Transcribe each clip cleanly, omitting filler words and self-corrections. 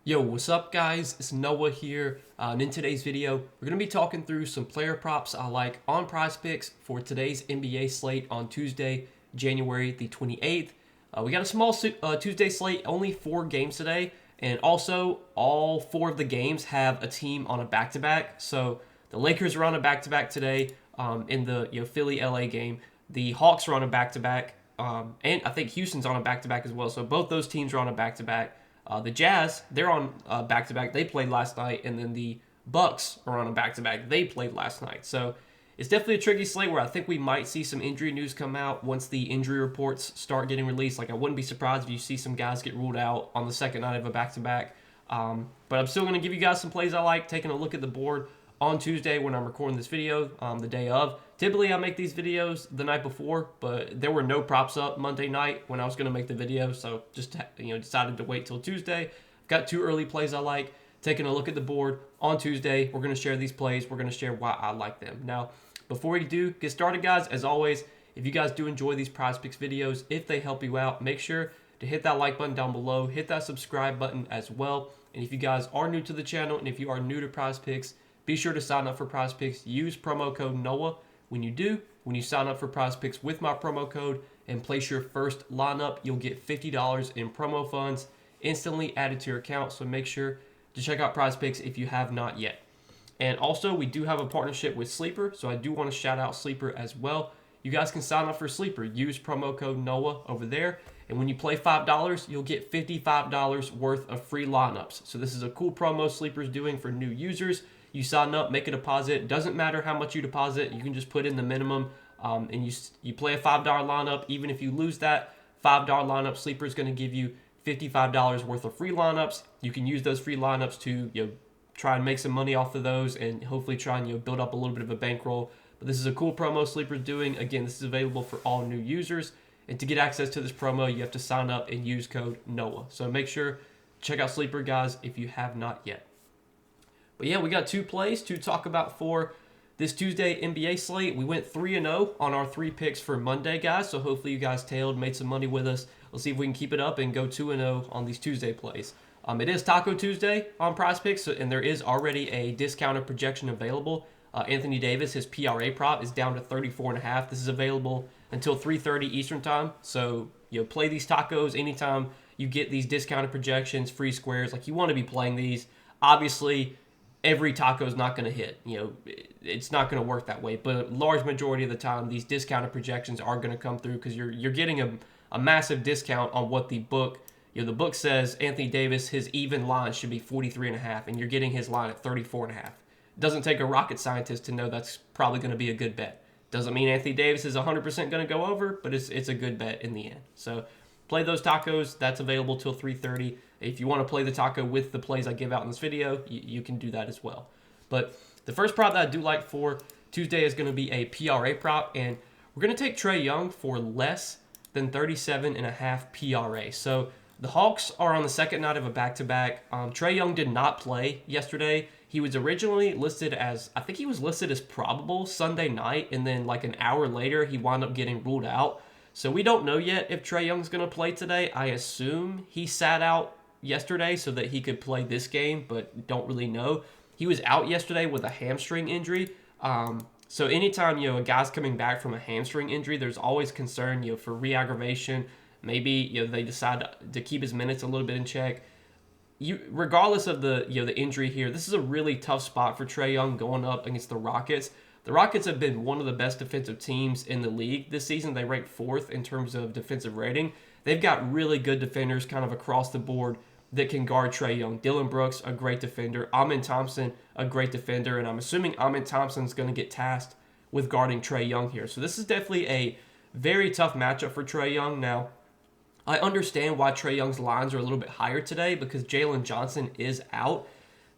Yo, what's up guys? It's Noah here, and in today's video, we're going to be talking through some player props I like on Prizepicks for today's NBA slate on Tuesday, January the 28th. We got a small Tuesday slate, only 4 games today, and also all 4 of the games have a team on a back-to-back. So the Lakers are on a back-to-back today in the Philly-LA game. The Hawks are on a back-to-back, and I think Houston's on a back-to-back as well. So both those teams are on a back-to-back. The Jazz, they're on back-to-back. They played last night, and then the Bucks are on a back-to-back. They played last night. So it's definitely a tricky slate where I think we might see some injury news come out once the injury reports start getting released. Like, I wouldn't be surprised if you see some guys get ruled out on the second night of a back-to-back. But I'm still going to give you guys some plays I like, taking a look at the board on Tuesday when I'm recording this video, the day of. Typically, I make these videos the night before, but there were no props up Monday night when I was going to make the video, so just decided to wait till Tuesday. Got 2 early plays I like. Taking a look at the board on Tuesday, we're going to share these plays. We're going to share why I like them. Now, before we do get started, guys, as always, if you guys do enjoy these Prizepicks videos, if they help you out, make sure to hit that like button down below. Hit that subscribe button as well. And if you guys are new to the channel and if you are new to Prizepicks, be sure to sign up for Prizepicks. Use promo code NOAH. When you sign up for Prizepicks with my promo code and place your first lineup, you'll get $50 in promo funds instantly added to your account. So make sure to check out Prizepicks if you have not yet. And also, we do have a partnership with Sleeper, so I do want to shout out Sleeper as well. You guys can sign up for Sleeper. Use promo code NOAH over there. And when you play $5, you'll get $55 worth of free lineups. So this is a cool promo Sleeper's doing for new users. You sign up, make a deposit. Doesn't matter how much you deposit. You can just put in the minimum, and you play a $5 lineup. Even if you lose that $5 lineup, Sleeper is going to give you $55 worth of free lineups. You can use those free lineups to try and make some money off of those, and hopefully try and build up a little bit of a bankroll. But this is a cool promo Sleeper's doing. Again, this is available for all new users. And to get access to this promo, you have to sign up and use code NOAH. So make sure to check out Sleeper, guys, if you have not yet. But yeah, we got 2 plays to talk about for this Tuesday NBA slate. We went 3-0 on our 3 picks for Monday, guys. So hopefully you guys tailed, made some money with us. Let's see if we can keep it up and go 2-0 on these Tuesday plays. It is Taco Tuesday on Prizepicks, and there is already a discounted projection available. Anthony Davis, his PRA prop is down to 34.5. This is available until 3:30 Eastern time. So play these tacos anytime you get these discounted projections, free squares. Like, you want to be playing these. Obviously, every taco is not going to hit. It's not going to work that way. But a large majority of the time, these discounted projections are going to come through because you're getting a massive discount on what the book. The book says Anthony Davis, his even line should be 43.5, and you're getting his line at 34.5. Doesn't take a rocket scientist to know that's probably going to be a good bet. Doesn't mean Anthony Davis is 100% going to go over, but it's a good bet in the end. So play those tacos. That's available till 3:30. If you want to play the taco with the plays I give out in this video, you can do that as well. But the first prop that I do like for Tuesday is going to be a PRA prop, and we're going to take Trae Young for less than 37.5 PRA. So the Hawks are on the second night of a back-to-back. Trae Young did not play yesterday. He was originally listed as, I think he was listed as probable Sunday night, and then like an hour later, he wound up getting ruled out. So we don't know yet if Trae Young's going to play today. I assume he sat out yesterday so that he could play this game, but don't really know. He was out yesterday with a hamstring injury. So anytime, a guy's coming back from a hamstring injury, there's always concern, for re-aggravation. Maybe, they decide to keep his minutes a little bit in check. Regardless of the injury here, this is a really tough spot for Trae Young going up against the Rockets. The Rockets have been one of the best defensive teams in the league this season. They rank 4th in terms of defensive rating. They've got really good defenders kind of across the board that can guard Trae Young. Dylan Brooks, a great defender. Amen Thompson, a great defender. And I'm assuming Amen Thompson's going to get tasked with guarding Trae Young here. So this is definitely a very tough matchup for Trae Young. Now, I understand why Trae Young's lines are a little bit higher today because Jalen Johnson is out.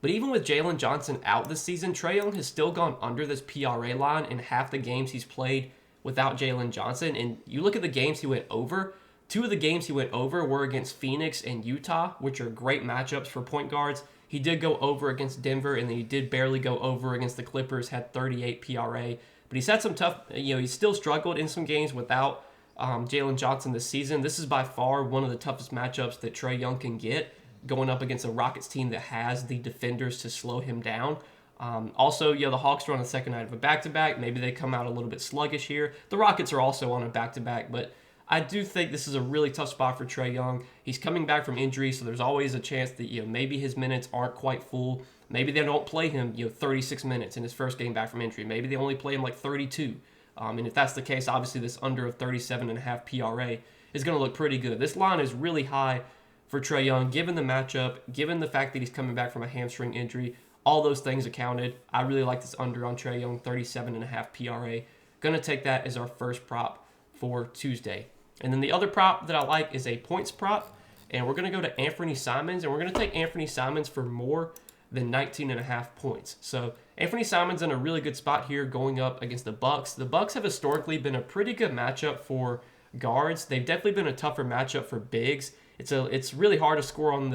But even with Jalen Johnson out this season, Trae Young has still gone under this PRA line in half the games he's played without Jalen Johnson. And you look at the games he went over, 2 of the games he went over were against Phoenix and Utah, which are great matchups for point guards. He did go over against Denver, and then he did barely go over against the Clippers, had 38 PRA. But he's had some tough, he's still struggled in some games without Jalen Johnson this season. This is by far one of the toughest matchups that Trae Young can get. going up against a Rockets team that has the defenders to slow him down. Also, the Hawks are on the second night of a back-to-back. Maybe they come out a little bit sluggish here. The Rockets are also on a back-to-back, but I do think this is a really tough spot for Trae Young. He's coming back from injury, so there's always a chance that maybe his minutes aren't quite full. Maybe they don't play him 36 minutes in his first game back from injury. Maybe they only play him like 32. And if that's the case, obviously this under of 37.5 PRA is going to look pretty good. This line is really high for Trae Young, given the matchup, given the fact that he's coming back from a hamstring injury. All those things accounted. I really like this under on Trae Young, 37.5 PRA. Going to take that as our first prop for Tuesday. And then the other prop that I like is a points prop. And we're going to go to Anthony Simons. And we're going to take Anthony Simons for more than 19.5 points. So Anthony Simons in a really good spot here going up against the Bucks. The Bucks have historically been a pretty good matchup for guards. They've definitely been a tougher matchup for bigs. It's really hard to score on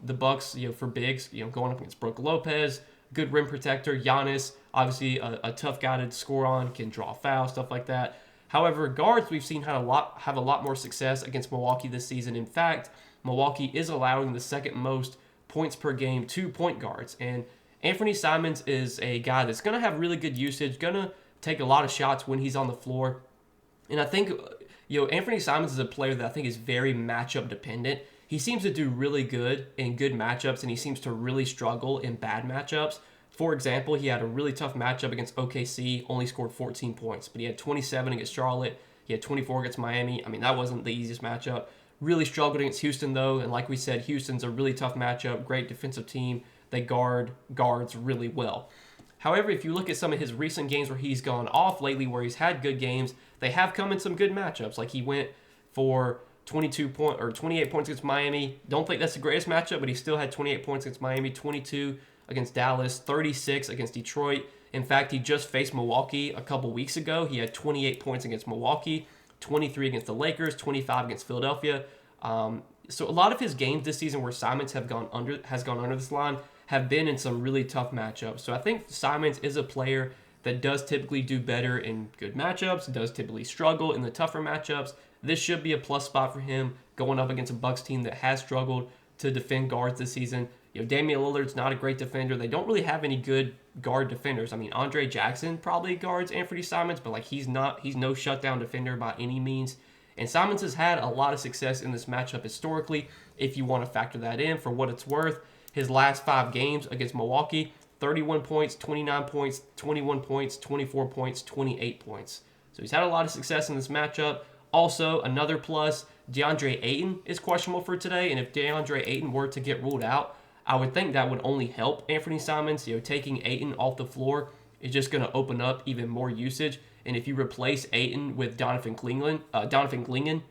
the Bucks, for bigs, going up against Brook Lopez, good rim protector, Giannis, obviously a tough guy to score on, can draw foul, stuff like that. However, guards we've seen have a lot more success against Milwaukee this season. In fact, Milwaukee is allowing the second most points per game to point guards, and Anthony Simons is a guy that's going to have really good usage, going to take a lot of shots when he's on the floor, and I think Anthony Simons is a player that I think is very matchup dependent. He seems to do really good in good matchups, and he seems to really struggle in bad matchups. For example, he had a really tough matchup against OKC, only scored 14 points, but he had 27 against Charlotte. He had 24 against Miami. I mean, that wasn't the easiest matchup. Really struggled against Houston, though, and like we said, Houston's a really tough matchup, great defensive team. They guard guards really well. However, if you look at some of his recent games where he's gone off lately, where he's had good games, they have come in some good matchups. Like he went for 28 points against Miami. Don't think that's the greatest matchup, but he still had 28 points against Miami, 22 against Dallas, 36 against Detroit. In fact, he just faced Milwaukee a couple weeks ago. He had 28 points against Milwaukee, 23 against the Lakers, 25 against Philadelphia. So a lot of his games this season where Simons has gone under this line have been in some really tough matchups. So I think Simons is a player that does typically do better in good matchups, does typically struggle in the tougher matchups. This should be a plus spot for him going up against a Bucks team that has struggled to defend guards this season. Damian Lillard's not a great defender. They don't really have any good guard defenders. I mean, Andre Jackson probably guards Anthony Simons, but he's no shutdown defender by any means. And Simons has had a lot of success in this matchup historically, if you want to factor that in. For what it's worth, his last 5 games against Milwaukee, 31 points, 29 points, 21 points, 24 points, 28 points. So he's had a lot of success in this matchup. Also, another plus, DeAndre Ayton is questionable for today, and if DeAndre Ayton were to get ruled out, I would think that would only help Anthony Simons. Taking Ayton off the floor is just going to open up even more usage. And if you replace Ayton with Donovan Clingan,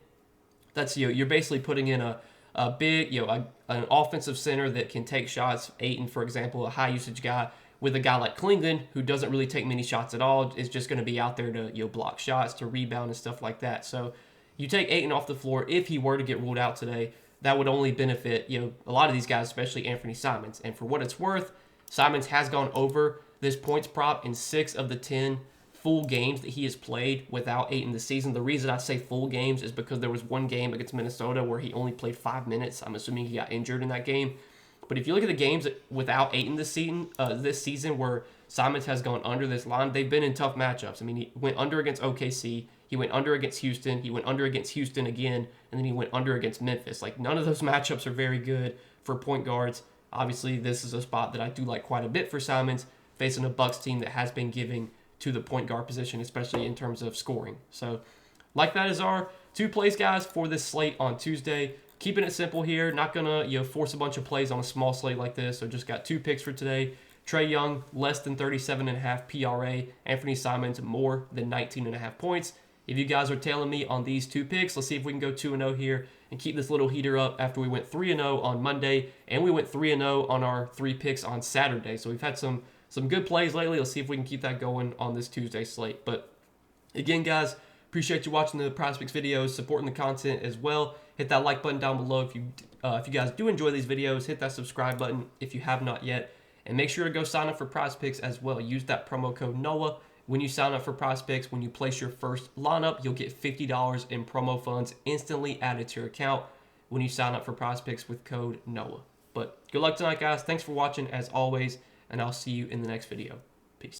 that's you're basically putting in a big an offensive center that can take shots. Ayton, for example, a high usage guy, with a guy like Clingan who doesn't really take many shots at all, is just going to be out there to block shots, to rebound and stuff like that. So you take Ayton off the floor if he were to get ruled out today. That would only benefit a lot of these guys, especially Anthony Simons. And for what it's worth, Simons has gone over this points prop in 6 of the 10 full games that he has played without Ayton this season. The reason I say full games is because there was one game against Minnesota where he only played 5 minutes. I'm assuming he got injured in that game. But if you look at the games without Ayton this season where Simons has gone under this line, they've been in tough matchups. I mean, he went under against OKC, he went under against Houston, he went under against Houston again, and then he went under against Memphis. None of those matchups are very good for point guards. Obviously, this is a spot that I do like quite a bit for Simons, facing a Bucks team that has been giving to the point guard position, especially in terms of scoring. So, like that is our 2 plays, guys, for this slate on Tuesday. Keeping it simple here, not gonna force a bunch of plays on a small slate like this. So just got 2 picks for today. Trae Young, less than 37.5 PRA. Anthony Simons, more than 19.5 points. If you guys are tailing me on these 2 picks, let's see if we can go 2-0 here and keep this little heater up after we went 3-0 on Monday, and we went 3-0 on our 3 picks on Saturday. So we've had some good plays lately. Let's see if we can keep that going on this Tuesday slate. But again, guys, appreciate you watching the Prizepicks videos, supporting the content as well. Hit that like button down below if you guys do enjoy these videos. Hit that subscribe button if you have not yet. And make sure to go sign up for Prizepicks as well. Use that promo code NOAH when you sign up for Prizepicks. When you place your first lineup, you'll get $50 in promo funds instantly added to your account. when you sign up for Prizepicks with code NOAH. But good luck tonight, guys. Thanks for watching as always, and I'll see you in the next video. Peace.